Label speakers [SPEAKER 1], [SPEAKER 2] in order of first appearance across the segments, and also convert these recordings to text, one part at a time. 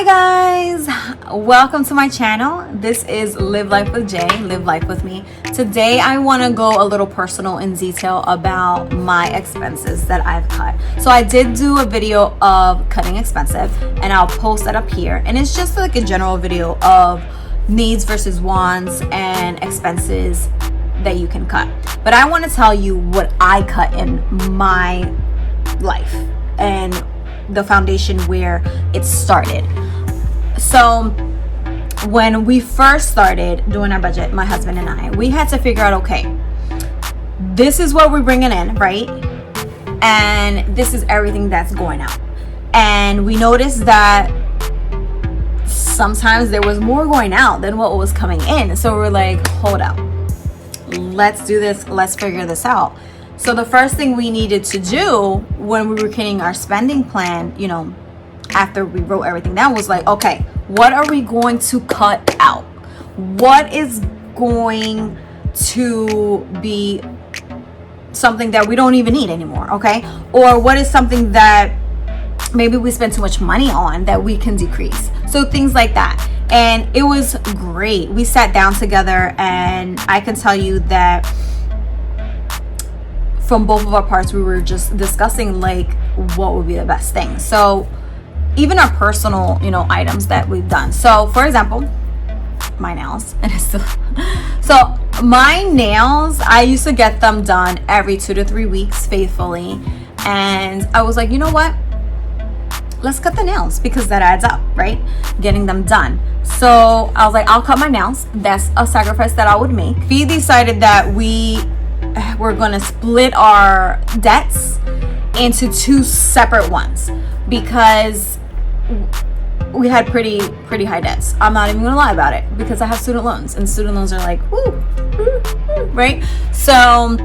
[SPEAKER 1] Hi guys, welcome to my channel. This is Live Life with Jay, Live Life with Me. Today I want to go a little personal in detail about my expenses that I've cut. So I did do a video of cutting expenses and I'll post that up here, and it's just like a general video of needs versus wants and expenses that you can cut. But I want to tell you what I cut in my life and the foundation where it started. So when we first started doing our budget, my husband and I, we had to figure out, okay, this is what we're bringing in, right? And this is everything that's going out. And we noticed that sometimes there was more going out than what was coming in. So we're like, hold up, let's do this, let's figure this out. So the first thing we needed to do when we were creating our spending plan, you know, after we wrote everything down, was like, okay, what are we going to cut out? What is going to be something that we don't even need anymore, okay? Or what is something that maybe we spend too much money on that we can decrease? So things like that. And it was great. We sat down together, and I can tell you that from both of our parts, we were just discussing like what would be the best thing. So even our personal, you know, items that we've done. So for example, my nails, and it's still so my nails, I used to get them done every 2 to 3 weeks faithfully, and I was like, you know what, let's cut the nails because that adds up, right? Getting them done. So I was like, I'll cut my nails. That's a sacrifice that I would make. We decided that we're gonna split our debts into 2 separate ones because we had pretty high debts. I'm not even gonna lie about it because I have student loans, and student loans are like, woo, right? So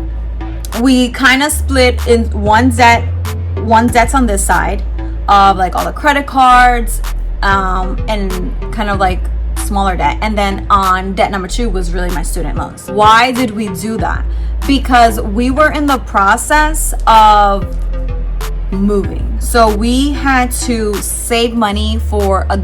[SPEAKER 1] we kind of split in one debt's on this side of like all the credit cards and kind of like smaller debt, and then on debt number 2 was really my student loans. Why did we do that? Because we were in the process of moving, so we had to save money for a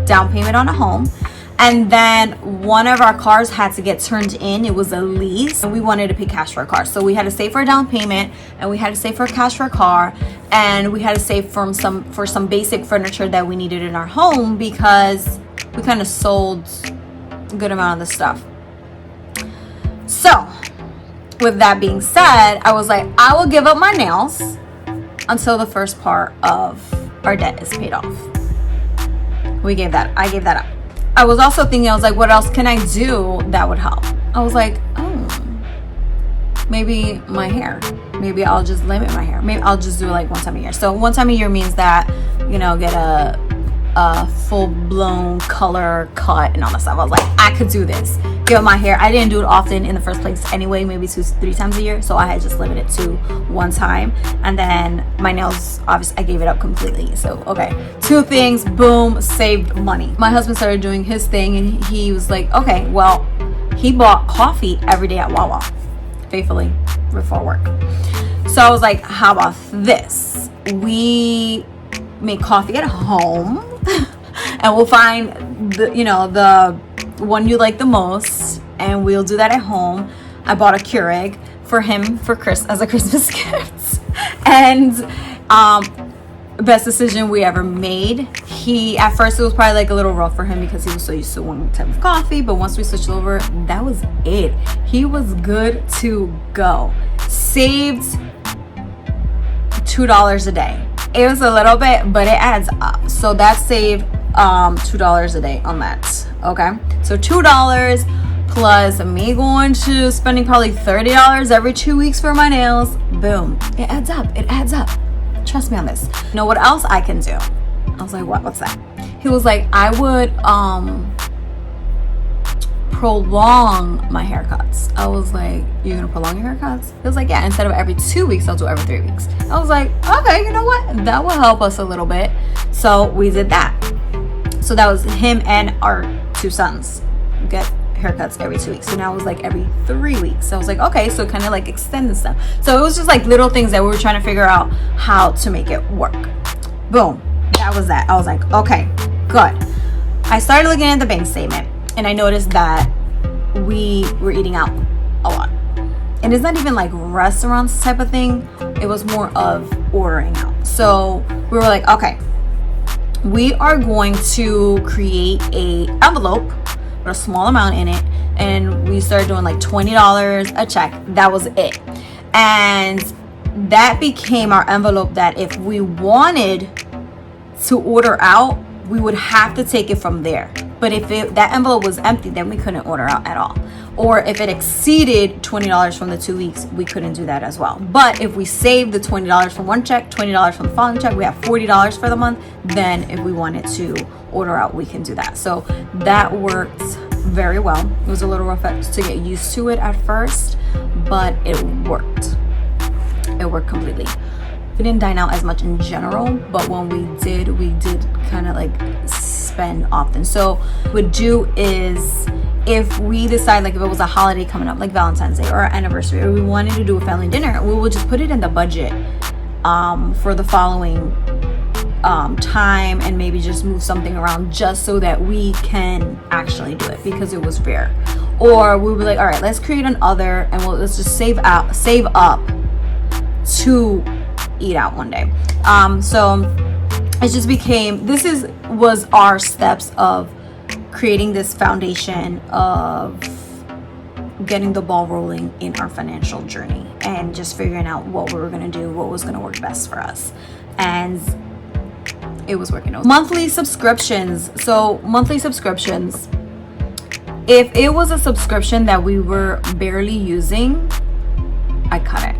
[SPEAKER 1] down payment on a home, and then one of our cars had to get turned in. It was a lease, and we wanted to pay cash for a car, so we had to save for a down payment, and we had to save for cash for a car, and we had to save for some basic furniture that we needed in our home because we kind of sold a good amount of the stuff. So with that being said, I was like, I will give up my nails until the first part of our debt is paid off. I gave that up. I was also thinking, I was like, what else can I do that would help? I was like, oh, maybe my hair. Maybe I'll just limit my hair. Maybe I'll just do it like one time a year. So one time a year means that, you know, get a full-blown color cut and all that stuff. I was like, I could do this. Give up my hair. I didn't do it often in the first place anyway, maybe 2-3 times a year, so I had just limited to one time. And then my nails, obviously I gave it up completely. So okay, 2 things, boom, saved money. My husband started doing his thing, and he was like, okay, well, he bought coffee every day at Wawa faithfully before work. So I was like, how about this? We make coffee at home and we'll find the one you like the most, and we'll do that at home. I bought a Keurig for him as a Christmas gift, and best decision we ever made. At first it was probably like a little rough for him because he was so used to one type of coffee, but once we switched over, that was it. He was good to go. Saved $2 a day. It was a little bit, but it adds up. So that saved $2 a day on that. Okay, so $2 plus me going to spending probably $30 every 2 weeks for my nails. Boom, it adds up. It adds up. Trust me on this. You know what else I can do? I was like, what's that? He was like, I would prolong my haircuts. I was like, you're gonna prolong your haircuts? He was like, yeah, instead of every 2 weeks, I'll do every 3 weeks. I was like, okay, you know what? That will help us a little bit. So we did that. So that was him and our 2 sons get haircuts every 2 weeks. So now it was like every 3 weeks. So I was like, okay, so kind of like extended stuff. So it was just like little things that we were trying to figure out how to make it work. Boom. That was that. I was like, okay, good. I started looking at the bank statement and I noticed that we were eating out a lot. And it's not even like restaurants type of thing. It was more of ordering out. So we were like, okay, we are going to create a envelope with a small amount in it. And we started doing like $20 a check. That was it. And that became our envelope that if we wanted to order out, we would have to take it from there. But if that envelope was empty, then we couldn't order out at all. Or if it exceeded $20 from the 2 weeks, we couldn't do that as well. But if we saved the $20 from one check, $20 from the following check, we have $40 for the month. Then if we wanted to order out, we can do that. So that worked very well. It was a little rough to get used to it at first, but it worked. It worked completely. We didn't dine out as much in general, but when we did kind of like spend often. So what we would do is, if we decide, like if it was a holiday coming up like Valentine's Day or our anniversary, or we wanted to do a family dinner, we would just put it in the budget for the following time, and maybe just move something around just so that we can actually do it, because it was rare. Or we would be like, all right, let's create an other, and let's just save up to eat out one day. So it just became, was our steps of creating this foundation of getting the ball rolling in our financial journey, and just figuring out what we were going to do, what was going to work best for us. And it was working. Monthly subscriptions. So monthly subscriptions, if it was a subscription that we were barely using, I cut it.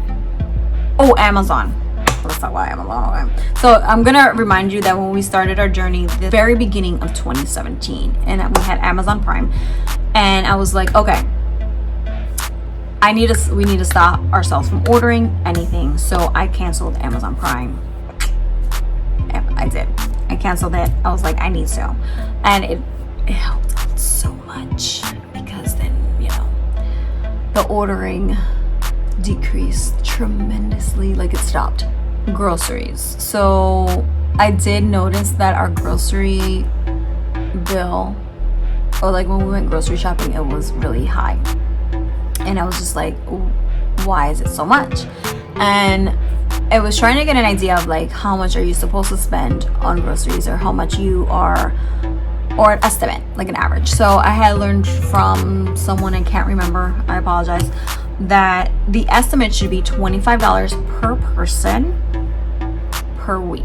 [SPEAKER 1] Oh, Amazon. Let's talk about Amazon. Okay. So I'm gonna remind you that when we started our journey, the very beginning of 2017, and we had Amazon Prime, and I was like, okay, we need to stop ourselves from ordering anything. So I canceled Amazon Prime. I did. I canceled it. I was like, I need to, and it helped out so much, because then, you know, the ordering decreased tremendously. Like, it stopped. Groceries. So I did notice that our grocery bill, or like when we went grocery shopping, it was really high, and I was just like, why is it so much? And I was trying to get an idea of like, how much are you supposed to spend on groceries, or how much you are, or an estimate, like an average. So I had learned from someone, I can't remember, I apologize, that the estimate should be $25 per person per week.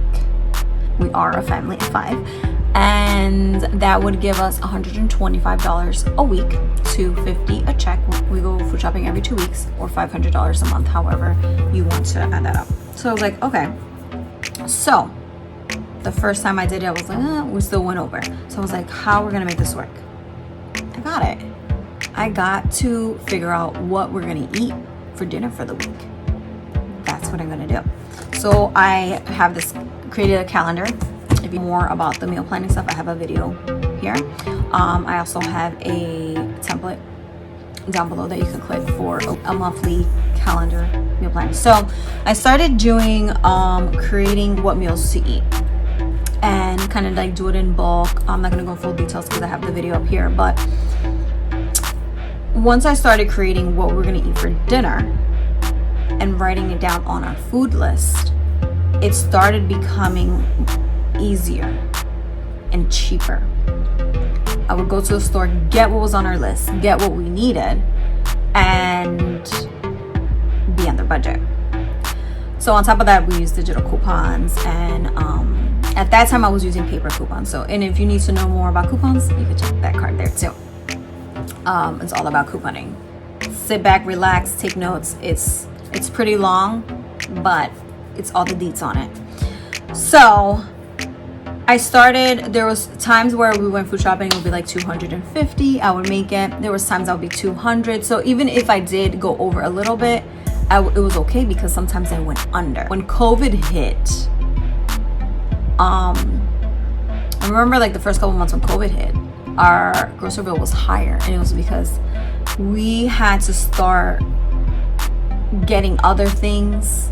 [SPEAKER 1] We are a family of 5, and that would give us $125 a week to $50 a check. We go food shopping every 2 weeks, or $500 a month, however you want to add that up. So I was like, okay. So the first time I did it, I was like, we still went over. So I was like, how are we gonna make this work? I got it. I got to figure out what we're gonna eat for dinner for the week. That's what I'm gonna do. So I have created a calendar. If you more about the meal planning stuff, I have a video here. I also have a template down below that you can click for a monthly calendar meal plan. So I started doing creating what meals to eat, and kind of like do it in bulk. I'm not gonna go full details because I have the video up here, but once I started creating what we're gonna eat for dinner and writing it down on our food list, it started becoming easier and cheaper. I would go to the store, get what was on our list, get what we needed, and be under budget. So on top of that, we used digital coupons, and at that time I was using paper coupons. So, and if you need to know more about coupons, you can check that card there too. It's all about couponing. Sit back, relax, take notes. It's pretty long, but it's all the deets on it. So I started, there was times where we went food shopping, it would be like $250. I would make it. There was times I would be $200. So even if I did go over a little bit, it was okay, because sometimes I went under. When COVID hit, I remember like the first couple months when COVID hit, our grocery bill was higher, and it was because we had to start getting other things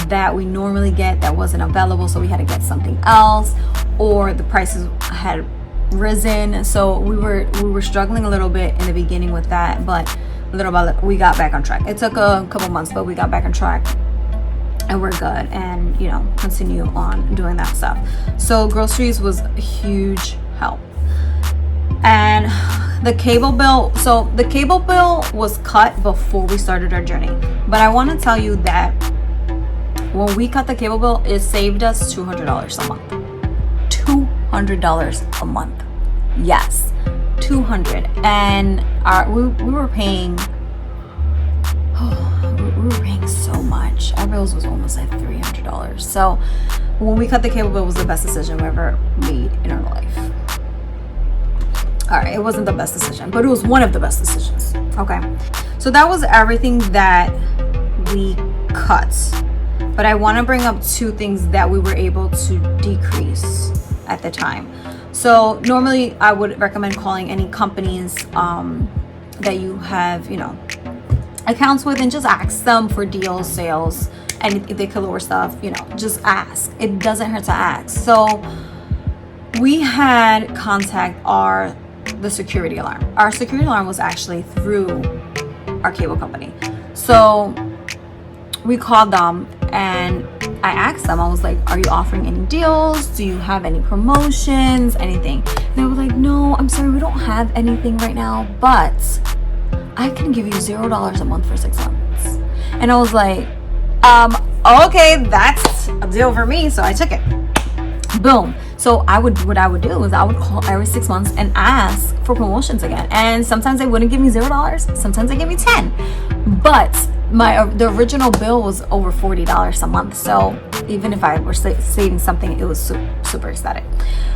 [SPEAKER 1] that we normally get that wasn't available, so we had to get something else, or the prices had risen. So we were struggling a little bit in the beginning with that, but little by little we got back on track. It took a couple months, but we got back on track and we're good, and you know, continue on doing that stuff. So groceries was a huge help. And the cable bill, so the cable bill was cut before we started our journey, but I want to tell you that when we cut the cable bill, it saved us $200 a month. $200 a month. Yes, 200. And we were paying, we were paying so much. Our bills was almost like $300. So when we cut the cable bill, it was the best decision we ever made in our life. All right, it wasn't the best decision, but it was one of the best decisions. Okay, so that was everything that we cut. But I want to bring up two things that we were able to decrease at the time. So normally I would recommend calling any companies that you have, you know, accounts with, and just ask them for deals, sales, and if they could lower stuff, you know, just ask. It doesn't hurt to ask. So we had contact the security alarm. Our security alarm was actually through our cable company. So we called them and I asked them, I was like, are you offering any deals? Do you have any promotions, anything? And they were like, no, I'm sorry, we don't have anything right now, but I can give you $0 a month for 6 months. And I was like, okay, that's a deal for me. So I took it. Boom. So what I would do is I would call every 6 months and ask for promotions again. And sometimes they wouldn't give me $0. Sometimes they give me 10. But the original bill was over $40 a month. So even if I were saving something, it was super ecstatic.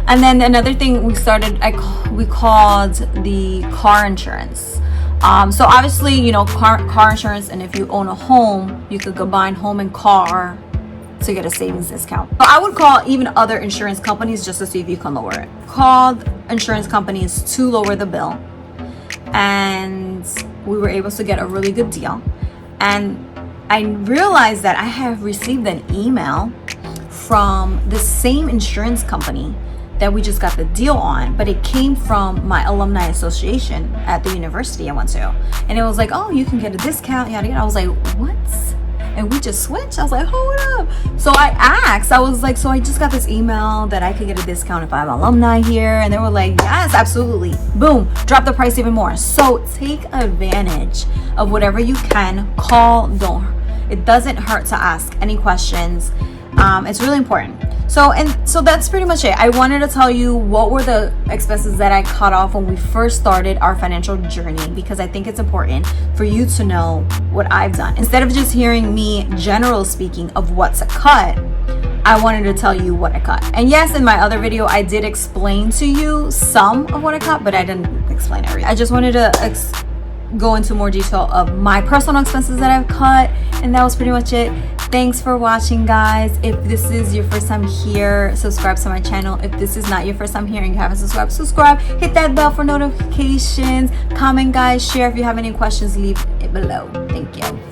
[SPEAKER 1] And then another thing we called the car insurance. So obviously, you know, car insurance, and if you own a home, you could combine home and car to get a savings discount. But I would call even other insurance companies just to see if you can lower it. Called insurance companies to lower the bill, and we were able to get a really good deal. And I realized that I have received an email from the same insurance company that we just got the deal on, but it came from my alumni association at the university I went to. And it was like, oh, you can get a discount, yada yada. I was like, what? And we just switched. I was like, hold up. So I asked, I was like, so I just got this email that I could get a discount if I'm alumni here. And they were like, yes, absolutely. Boom, drop the price even more. So take advantage of whatever you can. Call, it doesn't hurt to ask any questions. It's really important. So that's pretty much it. I wanted to tell you what were the expenses that I cut off when we first started our financial journey, because I think it's important for you to know what I've done. Instead of just hearing me general speaking of what to cut, I wanted to tell you what I cut. And yes, in my other video, I did explain to you some of what I cut, but I didn't explain everything. I just wanted to go into more detail of my personal expenses that I've cut, and that was pretty much it. Thanks for watching, guys. If this is your first time here, subscribe to my channel. If this is not your first time here and you haven't subscribe, hit that bell for notifications. Comment, guys, share. If you have any questions, leave it below. Thank you.